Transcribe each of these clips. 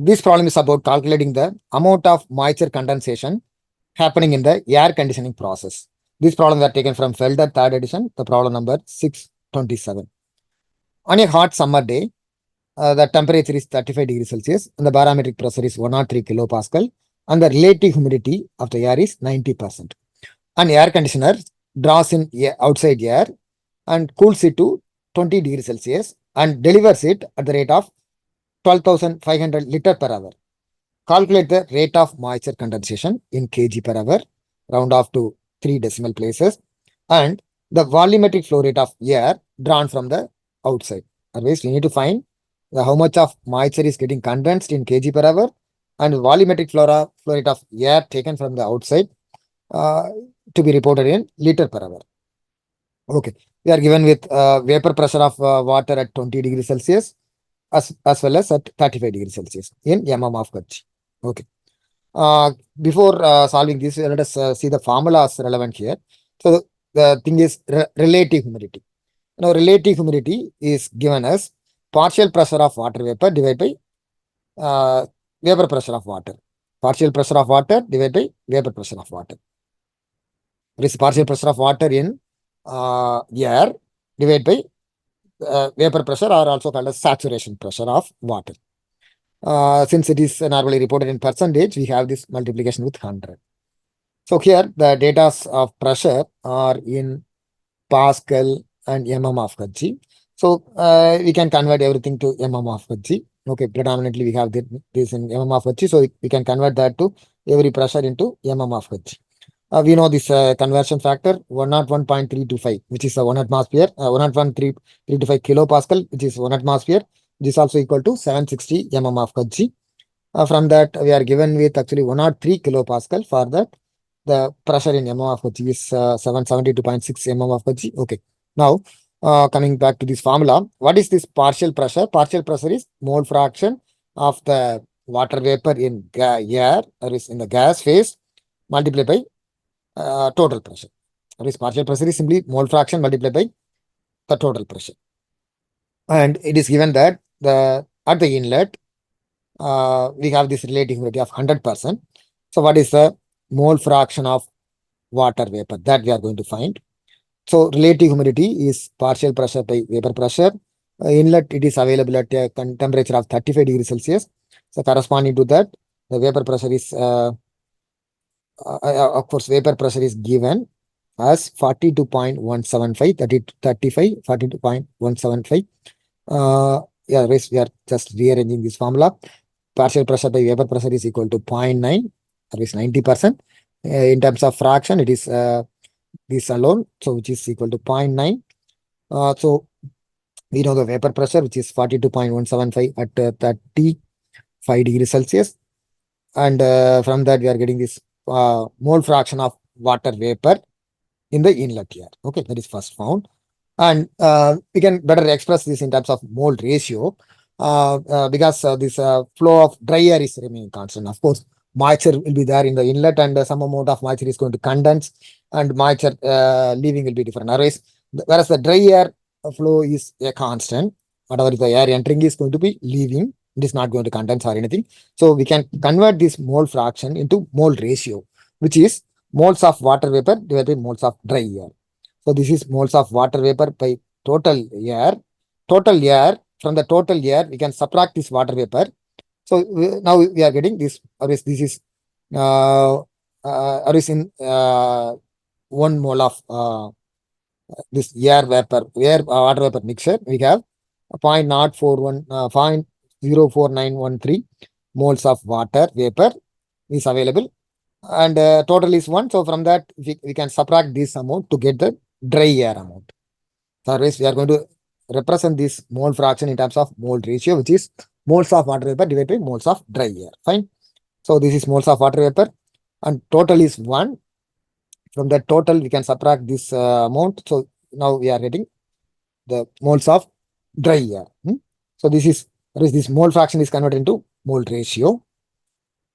This problem is about calculating the amount of moisture condensation happening in the air conditioning process. These problems are taken from Felder 3rd edition, the problem number 627. On a hot summer day, the temperature is 35 degrees Celsius and the barometric pressure is 103 kilopascal and the relative humidity of the air is 90%. An air conditioner draws in outside air and cools it to 20 degrees Celsius and delivers it at the rate of 12,500 liter per hour. Calculate the rate of moisture condensation in kg per hour, round off to 3 decimal places, and the volumetric flow rate of air drawn from the outside. Otherwise, we need to find how much of moisture is getting condensed in kg per hour and volumetric flow rate of air taken from the outside to be reported in liter per hour. Okay, we are given with vapor pressure of water at 20 degrees Celsius as well as at 35 degrees Celsius in mm of Kg. Okay. Before solving this, let us see the formulas relevant here. So the thing is relative humidity. Now, relative humidity is given as partial pressure of water vapor divided by vapor pressure of water. Partial pressure of water divided by vapor pressure of water. This is partial pressure of water in air divided by vapor pressure, or also called as saturation pressure of water. Since it is normally reported in percentage, we have this multiplication with 100. So here the data of pressure are in Pascal and mm of Kg. So we can convert everything to mm of Kg. Okay, predominantly we have this in mm of Kg, so we can convert that to every pressure into mm of Kg. We know this conversion factor 101.325, which is 1 atmosphere, 101.325 kilopascal, which is 1 atmosphere. This is also equal to 760 mm of Kg. From that, we are given with actually 103 kilopascal. For that, the pressure in mm of Kg is 772.6 mm of Kg. Okay. Now, coming back to this formula, what is this partial pressure? Partial pressure is mole fraction of the water vapor in air, or is in the gas phase, multiplied by total pressure. That is, partial pressure is simply mole fraction multiplied by the total pressure. And it is given that at the inlet, we have this relative humidity of 100%. So what is the mole fraction of water vapor? That we are going to find. So relative humidity is partial pressure by vapor pressure. Inlet, it is available at a temperature of 35 degrees Celsius. So corresponding to that, the vapor pressure is of course, vapor pressure is given as 42.175, 35, 42.175. Yeah, we are just rearranging this formula. Partial pressure by vapor pressure is equal to 0.9, that is 90%. In terms of fraction, it is this alone, so which is equal to 0.9. So we know the vapor pressure, which is 42.175 at 35 degrees Celsius. And from that, we are getting this mole fraction of water vapor in the inlet here. Okay, that is first found. And we can better express this in terms of mole ratio because this flow of dry air is remaining constant. Of course, moisture will be there in the inlet and some amount of moisture is going to condense and moisture leaving will be different. Whereas the dry air flow is a constant, whatever the air entering is going to be leaving. It is not going to condense or anything. So we can convert this mole fraction into mole ratio, which is moles of water vapor divided by moles of dry air. So this is moles of water vapor by total air. Total air, from the total air, we can subtract this water vapor. So now we are getting this, or is this is in 1 mole of this air water vapor mixture. We have 0.4913 moles of water vapor is available, and total is 1. So from that, we can subtract this amount to get the dry air amount. So otherwise, we are going to represent this mole fraction in terms of mole ratio, which is moles of water vapor divided by moles of dry air. Fine. So this is moles of water vapor, and total is 1. From that total, we can subtract this amount. So now we are getting the moles of dry air. So this mole fraction is converted into mole ratio.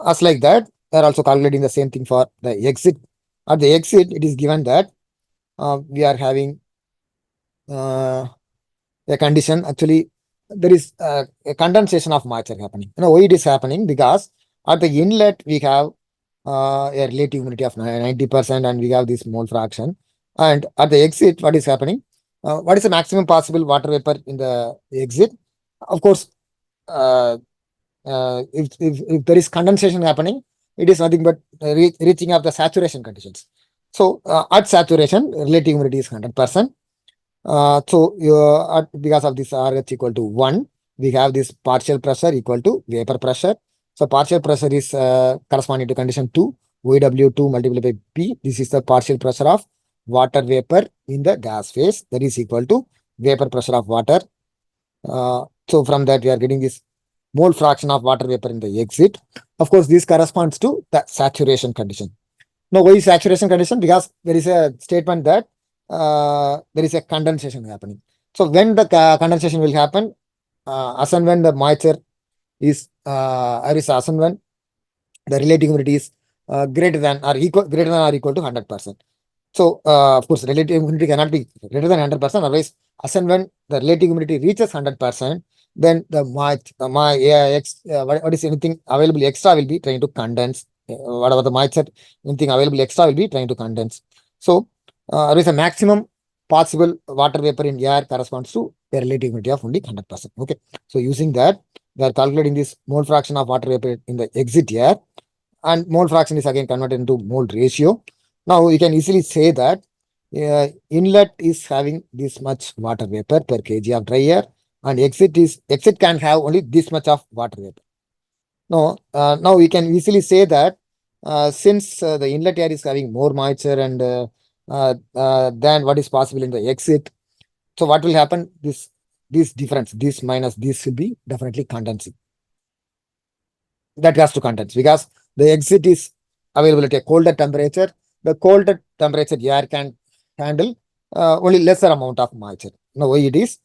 As like that, they are also calculating the same thing for the exit. At the exit, it is given that we are having a condition. Actually, there is a condensation of moisture happening. Why it is happening? Because at the inlet we have a relative humidity of 90% and we have this mole fraction. And at the exit, what is happening? What is the maximum possible water vapor in the exit? Of course, uh, if there is condensation happening, it is nothing but reaching of the saturation conditions. So at saturation, relative humidity is 100%. Because of this RH equal to 1, we have this partial pressure equal to vapor pressure. So partial pressure is corresponding to condition 2, VW2 multiplied by P. This is the partial pressure of water vapor in the gas phase. That is equal to vapor pressure of water. So from that, we are getting this mole fraction of water vapor in the exit. Of course, this corresponds to the saturation condition. Now, why is saturation condition? Because there is a statement that there is a condensation happening. So when the condensation will happen, as and when the moisture is, as and when the relative humidity is greater than or equal to 100%. So, of course, relative humidity cannot be greater than 100%. Otherwise, as and when the relative humidity reaches 100%, then what is anything available extra will be trying to condense. Whatever the moisture, anything available extra will be trying to condense. So, there is a maximum possible water vapor in air corresponds to a relative humidity of only 100%. Okay. So, using that, we are calculating this mole fraction of water vapor in the exit air, and mole fraction is again converted into mole ratio. Now you can easily say that inlet is having this much water vapor per kg of dry air, and exit can have only this much of water vapor. Now we can easily say that since the inlet air is having more moisture and than what is possible in the exit, so what will happen? This difference, this minus this will be definitely condensing. That has to condense because the exit is available at a colder temperature. The colder temperature air can handle only lesser amount of moisture. Now, why it is?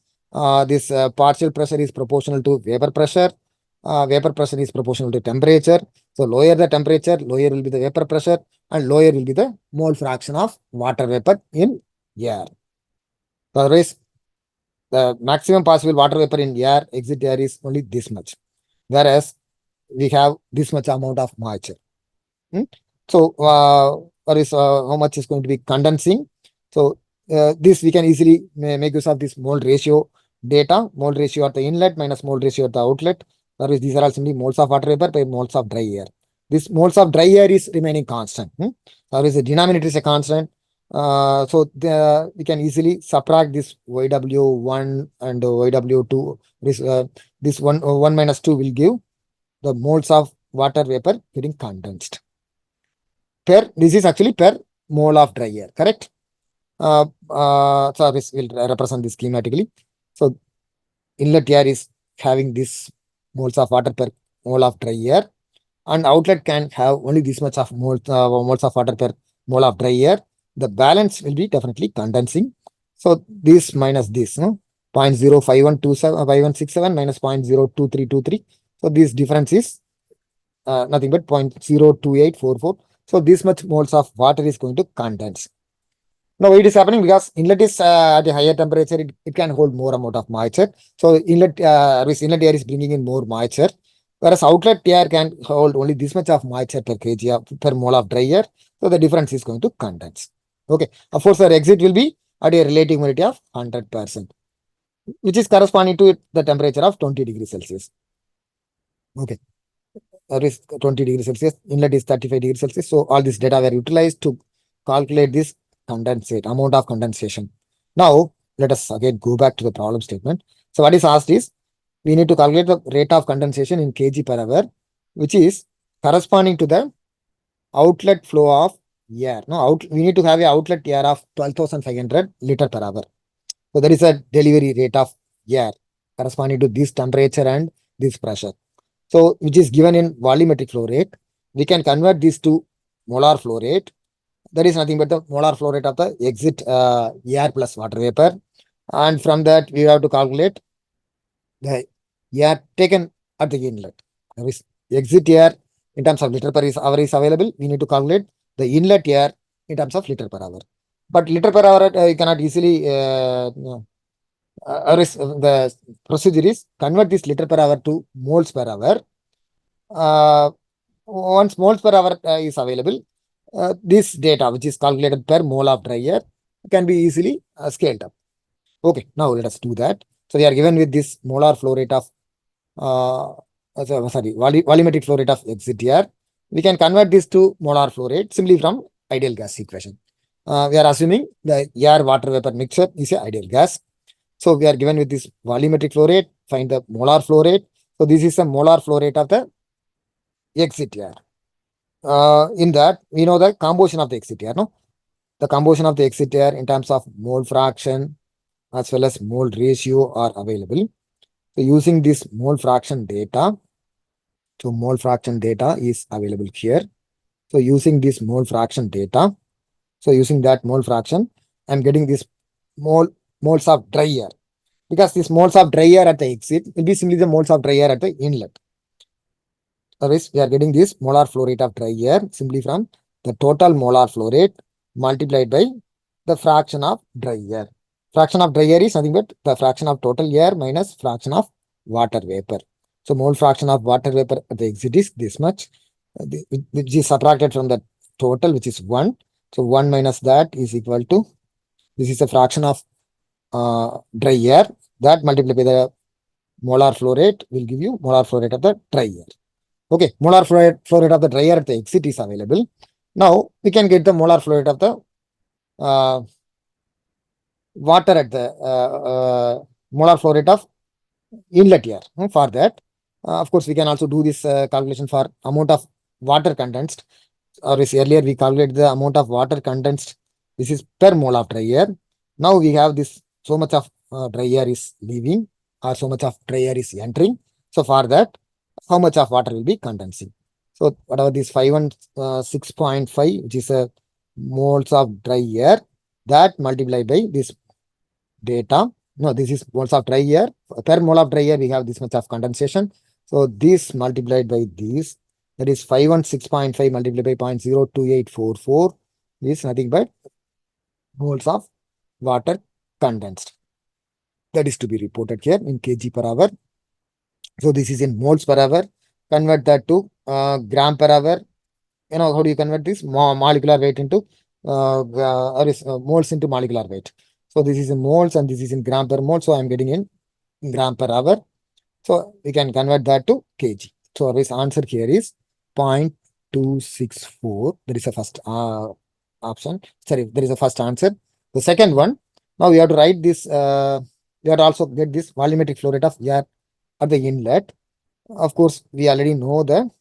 This partial pressure is proportional to vapor pressure. Vapor pressure is proportional to temperature. So, lower the temperature, lower will be the vapor pressure, and lower will be the mole fraction of water vapor in air. So, otherwise, the maximum possible water vapor in air, exit air is only this much. Whereas we have this much amount of moisture. So, what is how much is going to be condensing? So, this we can easily make use of this mole ratio data. Mole ratio at the inlet minus mole ratio at the outlet. That is, these are all simply moles of water vapor by moles of dry air. This moles of dry air is remaining constant. That is, the denominator is a constant. We can easily subtract this YW1 and YW2. This 1 minus 2 will give the moles of water vapor getting condensed. This is actually per mole of dry air, correct? So this will represent this schematically. So inlet air is having this moles of water per mole of dry air, and outlet can have only this much of moles of water per mole of dry air. The balance will be definitely condensing. So this minus this, 0.05167 minus 0.02323. So this difference is nothing but 0.02844. So this much moles of water is going to condense. Now it is happening because inlet is at a higher temperature, it can hold more amount of moisture. So inlet air is bringing in more moisture, whereas outlet air can hold only this much of moisture per kg per mole of dry air. So the difference is going to condense. Okay. Of course, our exit will be at a relative humidity of 100%, which is corresponding to the temperature of 20 degrees Celsius. Okay. Is 20 degrees Celsius, inlet is 35 degrees Celsius. So all this data were utilized to calculate this amount of condensation. Now, let us again go back to the problem statement. So what is asked is, we need to calculate the rate of condensation in kg per hour, which is corresponding to the outlet flow of air. Now, we need to have an outlet air of 12,500 liter per hour. So there is a delivery rate of air corresponding to this temperature and this pressure. So, which is given in volumetric flow rate. We can convert this to molar flow rate. That is nothing but the molar flow rate of the exit air plus water vapor. And from that, we have to calculate the air taken at the inlet. That is, exit air in terms of liter per hour is available. We need to calculate the inlet air in terms of liter per hour. But liter per hour, you cannot easily the procedure is convert this liter per hour to moles per hour. Once moles per hour is available, this data, which is calculated per mole of dry air, can be easily scaled up. Okay, now let us do that. So we are given with this molar flow rate of volumetric flow rate of exit air. We can convert this to molar flow rate simply from ideal gas equation. We are assuming the air water vapor mixture is a ideal gas. So we are given with this volumetric flow rate, find the molar flow rate. So this is the molar flow rate of the exit air. In that, we know the composition of the exit air, no? The composition of the exit air in terms of mole fraction as well as mole ratio are available. So using this mole fraction data, so mole fraction data is available here. So using this mole fraction data, so using that mole fraction, I'm getting this moles of dry air, because this moles of dry air at the exit will be simply the moles of dry air at the inlet. Otherwise, we are getting this molar flow rate of dry air simply from the total molar flow rate multiplied by the fraction of dry air. Fraction of dry air is nothing but the fraction of total air minus fraction of water vapor. So mole fraction of water vapor at the exit is this much, which is subtracted from the total, which is 1. So 1 minus that is equal to, this is a fraction of dry air, that multiplied by the molar flow rate will give you molar flow rate of the dry air. Okay, molar flow rate of the dry air at the exit is available. Now we can get the molar flow rate of the water at the molar flow rate of inlet air. For that, of course, we can also do this calculation for amount of water condensed. Or earlier we calculated the amount of water condensed. This is per mole of dry air. Now we have this, so much of dry air is leaving or so much of dry air is entering. So for that, how much of water will be condensing? So whatever this 516.5, which is a moles of dry air, that multiplied by this data. No, this is moles of dry air. Per mole of dry air, we have this much of condensation. So this multiplied by this, that is 516.5 multiplied by 0.02844 is nothing but moles of water condensed. That is to be reported here in kg per hour. So this is in moles per hour. Convert that to gram per hour. You know, how do you convert this? Molecular weight into moles into molecular weight. So this is in moles and this is in gram per mole. So I'm getting in gram per hour. So we can convert that to kg. So our answer here is 0.264. There is a first option. Sorry, there is a first answer. The second one, now we have to write this. We have to also get this volumetric flow rate of air at the inlet. Of course, we already know the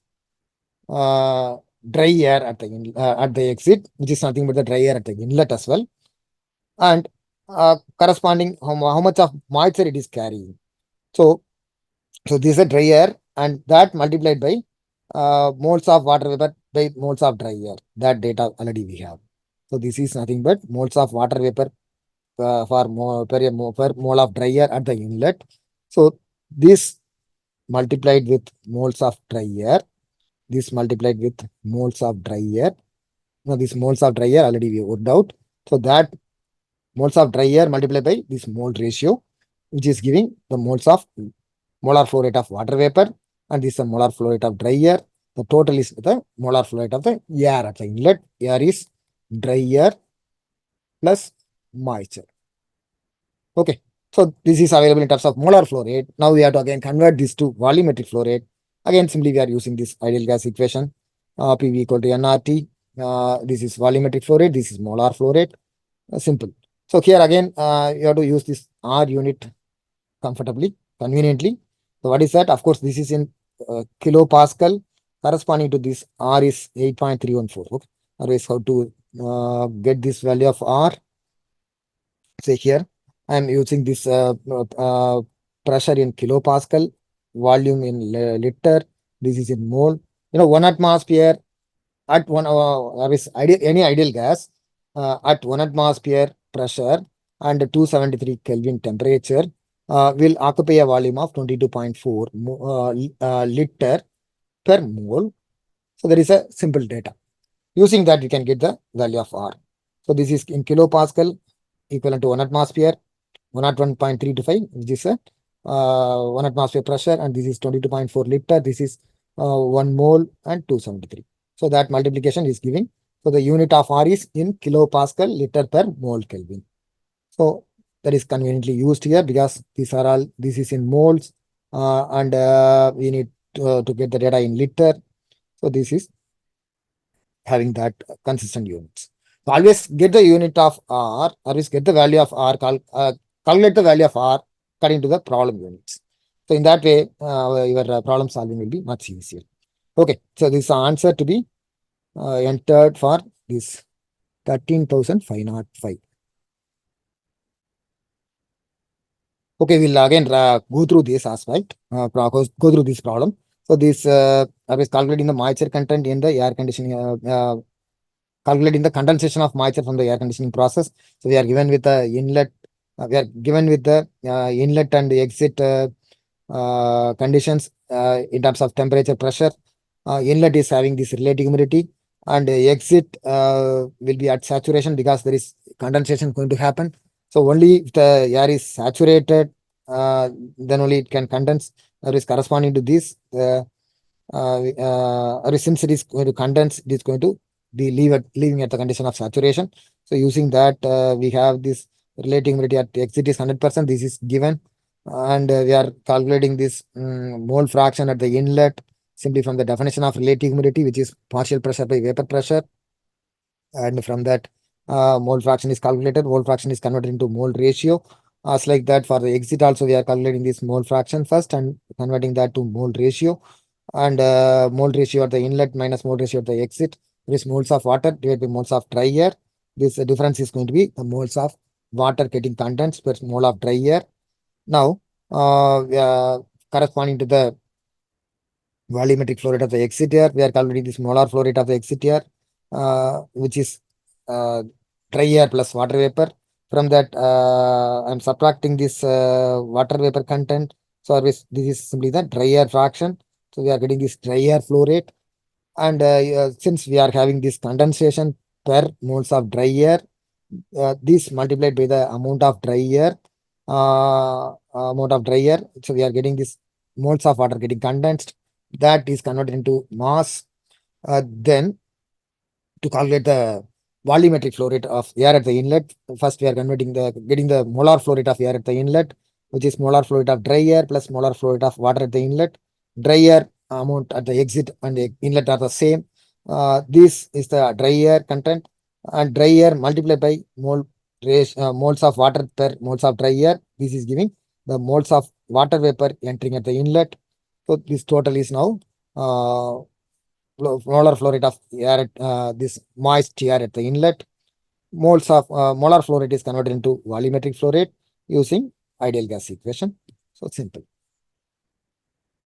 dry air at the exit, which is nothing but the dry air at the inlet as well, and corresponding how much of moisture it is carrying. So this is a dry air, and that multiplied by moles of water vapor by moles of dry air. That data already we have. So this is nothing but moles of water vapor per mole of dry air at the inlet. So this multiplied with moles of dry air. This multiplied with moles of dry air. Now this moles of dry air already we worked out. So that moles of dry air multiplied by this mole ratio, which is giving the moles of molar flow rate of water vapor, and this is the molar flow rate of dry air. The total is the molar flow rate of the air at the inlet. Air is dry air plus moisture. Okay, so this is available in terms of molar flow rate. Now we have to again convert this to volumetric flow rate. Again, simply we are using this ideal gas equation, PV equal to nRT. This is volumetric flow rate, this is molar flow rate. Simple. So here again, you have to use this R unit comfortably, conveniently. So what is that? Of course, this is in kilopascal. Corresponding to this R is 8.314. Okay. Otherwise, how to get this value of R? Say here, I am using this pressure in kilopascal, volume in liter. This is in mole. You know, 1 atmosphere at any ideal gas at 1 atmosphere pressure and 273 Kelvin temperature will occupy a volume of 22.4 liter per mole. So there is a simple data. Using that, you can get the value of R. So this is in kilopascal equivalent to 1 atmosphere. 101.325, which is a 1 atmosphere pressure, and this is 22.4 liter. This is 1 mole and 273. So that multiplication is giving. So the unit of R is in kilopascal liter per mole Kelvin. So that is conveniently used here because these are all, this is in moles, and we need to get the data in liter. So this is having that consistent units. So always get the unit of R, always get the value of R, calculate the value of R according to the problem units. So in that way, your problem solving will be much easier. Okay, so this answer to be entered for this 13,505. Okay, we'll again go through this aspect, go through this problem. So this I was calculating the moisture content in the air conditioning, calculating the condensation of moisture from the air conditioning process. So we are given with the inlet, we are given with the inlet and the exit conditions in terms of temperature, pressure. Inlet is having this relative humidity, and exit will be at saturation because there is condensation going to happen. So only if the air is saturated, then only it can condense. That is corresponding to this. Or since it is going to condense, it is going to be leaving at the condition of saturation. So using that, we have this relative humidity at exit is 100%. This is given, and we are calculating this mole fraction at the inlet simply from the definition of relative humidity, which is partial pressure by vapor pressure. And from that, mole fraction is calculated. Mole fraction is converted into mole ratio. As like that, for the exit also, we are calculating this mole fraction first and converting that to mole ratio. And mole ratio at the inlet minus mole ratio at the exit. This moles of water divided by moles of dry air. This difference is going to be the moles of water getting condensed per mole of dry air. Now, corresponding to the volumetric flow rate of the exit air, we are calculating this molar flow rate of the exit air, which is dry air plus water vapor. From that, I'm subtracting this water vapor content. So this is simply the dry air fraction. So we are getting this dry air flow rate. And since we are having this condensation per moles of dry air, this multiplied by the amount of dry air, so we are getting this moles of water getting condensed. That is converted into mass. Then to calculate the volumetric flow rate of air at the inlet, first we are getting the molar flow rate of air at the inlet, which is molar flow rate of dry air plus molar flow rate of water at the inlet. Dry air amount at the exit and the inlet are the same. This is the dry air content, and dry air multiplied by moles of water per moles of dry air. This is giving the moles of water vapor entering at the inlet. So this total is now molar flow rate of air at this moist air at the inlet. Moles of molar flow rate is converted into volumetric flow rate using ideal gas equation. So simple.